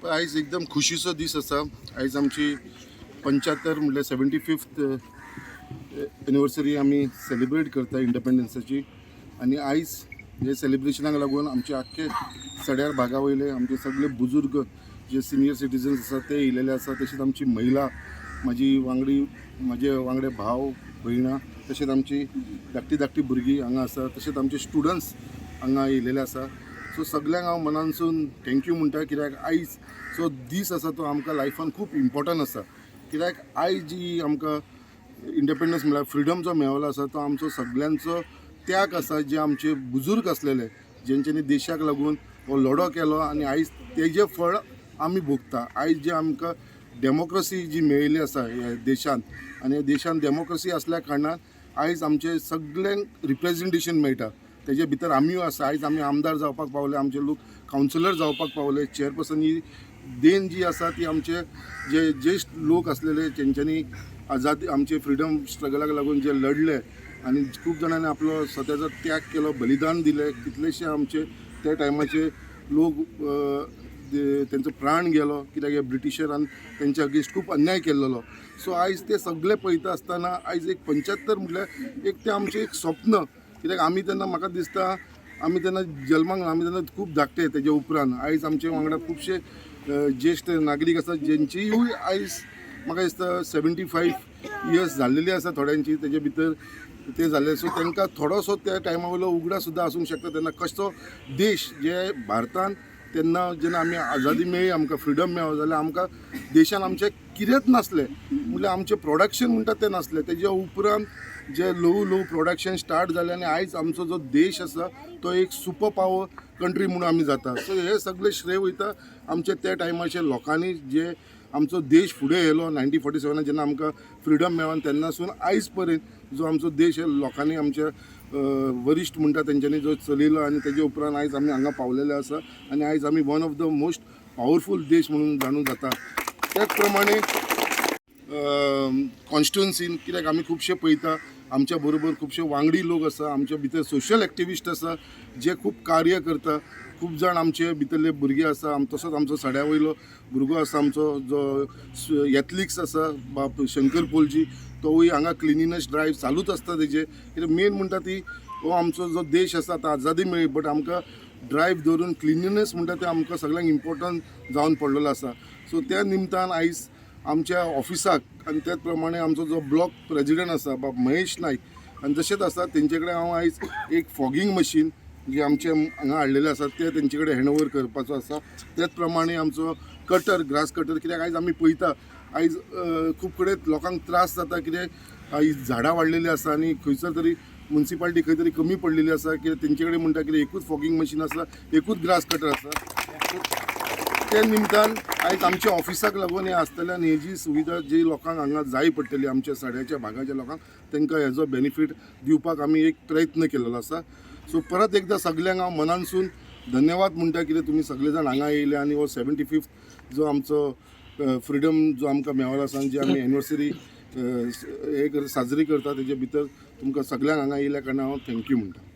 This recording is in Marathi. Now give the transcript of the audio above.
आयज एकदम खुशीचो दीस आसा। आयज आमची 75 म्हणल्यार 75th एनिवर्सरी आमी सेलिब्रेट करता इंडिपेंडन्साची। आणि आयज हे सेलिब्रेशनाक लागून आमचे आख्खे सड्यार भागा वयले आमचे सगळे बुजुर्ग जे सिनियर सिटीजन्स आसा ते येयलेले आसा। तशेंच आमची महिला, म्हजे वांगडे भाव भयणां, तशेंच आमची धाकटी भुरगीं हांगा आसा, तशेंच आमचे स्टुडंट्स हांगा येयलेले आसा। सो सगळ्यांक हांव मनानसून थँक्यू म्हणटा, कित्याक आयज जो दीस आसा तो आमकां लायफान खूब इम्पॉर्टंट आसा। कित्याक आयज जी आमकां इंडिपेंडन्स म्हळ्यार फ्रिडम जो मेळ्ळो आसा तो आमचो सगळ्यांचो त्याग आसा। जे आमचे बुजुर्ग आसलेले जेंच्यांनी देशाक लागून हो लढो केलो आनी आयज तेजें फळ आमी भोगता। आयज जे आमकां डेमोक्रेसी जी मेळिल्ली आसा ह्या देशान, आनी ह्या देशान डेमोक्रेसी असल्या कारणान आयज आमचे सगळ्यांक रिप्रेजेंटेशन मेळटा। तेजे भितर आमीय आसा। आयज आमी आमदार जावपाक पावले, आमचे लोक कावन्सिलर जावपाक पावले, चेअरपर्सन ही देण जी आसा ती आमचे जे ज्येश्ठ लोक असलेले जेंच्यांनी आजादी आमचे फ्रिडम स्ट्रगलाक लागून जे लढले आनी खूब जाणांनी आपलो स्वताचो त्याग केलो, बलिदान दिले। कितलेशे आमचे त्या टायमाचे लोक तेंचो प्राण गेलो, कित्याक हे ब्रिटिशरान तेंच्या अगेन्स्ट खूब अन्याय केल्लो। सो आयज ते सगळे पळयता आसतना आयज एक 75 म्हटल्यार एक ते आमचें एक स्वप्न। कित्याक आमी तेन्ना म्हाका दिसता आमी तेन्ना जल्माक आमी तेन्ना खूब धाकटे, तेजे उपरांत आयज आमचे वांगडा खुबशे ज्येश्ठ नागरीक आसा जेंचीय आयज म्हाका दिसता 75 इयर्स जाल्लेली आसा थोड्यांची, तेजे भितर ते जाल्ले। सो तांकां थोडोसो त्या टायमा वयलो उगडास सुद्दां आसूंक शकता तेन्ना कसो देश जे भारतान तेन्ना जेन्ना आमी आजादी मेळ्ळी, आमकां फ्रिडम मेळ्ळो, जाल्यार आमकां देशान आमचें कितेंच नासलें, म्हणल्यार आमचें प्रोडक्शन म्हणटा तें नासलें। तेज्या उपरांत जे ल्हव प्रोडक्शन स्टार्ट जालें आनी आयज आमचो जो देश आसा तो एक सुपर पावर कंट्री म्हणून आमी जाता। सो हे सगळे श्रेय वयता आमचे त्या टायमाच्या लोकांनी, जे आमचो देश फुडें येयलो 1947 जेन्ना आमकां फ्रिडम मेळ्ळो तेन्नासून आयज पर्यंत जो आमचो देश लोकांनी आमच्या वरिश्ठ म्हणटा तेंच्यांनी जो चलयलो आनी तेजे उपरांत आयज आमी हांगा पावलेले आसा। आनी आयज आमी one of the most powerful देश म्हणून जाणून जाता। त्याच प्रमाणे कॉन्स्टिट्युएन्सीन कित्याक आमी खुबशे पळयता आमच्या बरोबर खुबशे वांगडी लोक आसा, आमच्या भितर सोशल एक्टिविस्ट आसा जे खूब कार्य करता। खूब जाण आमचे भितरले भुरगे आसा, तसोच आमचो सड्या वयलो भुरगो आसा, आमचो जो एथलीट्स आसा बाप शंकरपोलजी, तोवूय हांगा क्लिनिनेस ड्रायव्ह चालूच आसता तेजे। कित्याक मेन म्हणटा ती हो आमचो जो देश आसा आतां आजादी मेळ्ळी, बट आमकां ड्रायव्ह धरून क्लिनिनेस म्हणटा ते आमकां सगळ्यांक इम्पॉर्टंट जावन पडलेलो आसा। सो त्या निमतान आयज आमच्या ऑफिसाक आनी त्याच प्रमाणे आमचो जो ब्लॉक प्रेजिडेंट आसा बाब महेश नायक, आनी तशेंच आसा तेंचे कडेन हांव आयज एक फॉगिंग मशीन जे आमचे हांगा हाडलेले आसा ते तेंचे कडेन हँड ओवर करपाचो आसा। त्याच प्रमाणे आमचो कटर, ग्रास कटर, कित्याक आयज आमी पळयता आयज खूब कडेन लोकांक त्रास जाता, कित्याक आयज झाडां वाडलेलीं आसा आनी खंयसर तरी म्युन्सिपालिटी खंय तरी कमी पडलेली आसा, कित्याक तेंचे कडेन म्हणटा कितें एकूच फॉगिंग मशीन आसा, एकूच ग्रास कटर आसा। त्या निमतान आयज आमच्या ऑफिसाक लागून हे आसतल्यान ही जी सुविधा जी लोकांक हांगा जाय पडटली आमच्या सड्याच्या भागाच्या लोकांक तांकां हेजो बेनिफीट दिवपाक आमी एक प्रयत्न केलेलो आसा। सो परत एकदां सगळ्यांक हांव मनानसून धन्यवाद म्हणटा, कित्याक तुमी सगळे जाण हांगा येयले आनी हो 75th जो आमचो फ्रिडम जो आमकां मेळ्ळो आसा, जी आमी एनिवर्सरी एक साजरी करता, तेजे भितर तुमकां सगळ्यांक हांगा येयल्या कारणान हांव थँक्यू म्हणटा।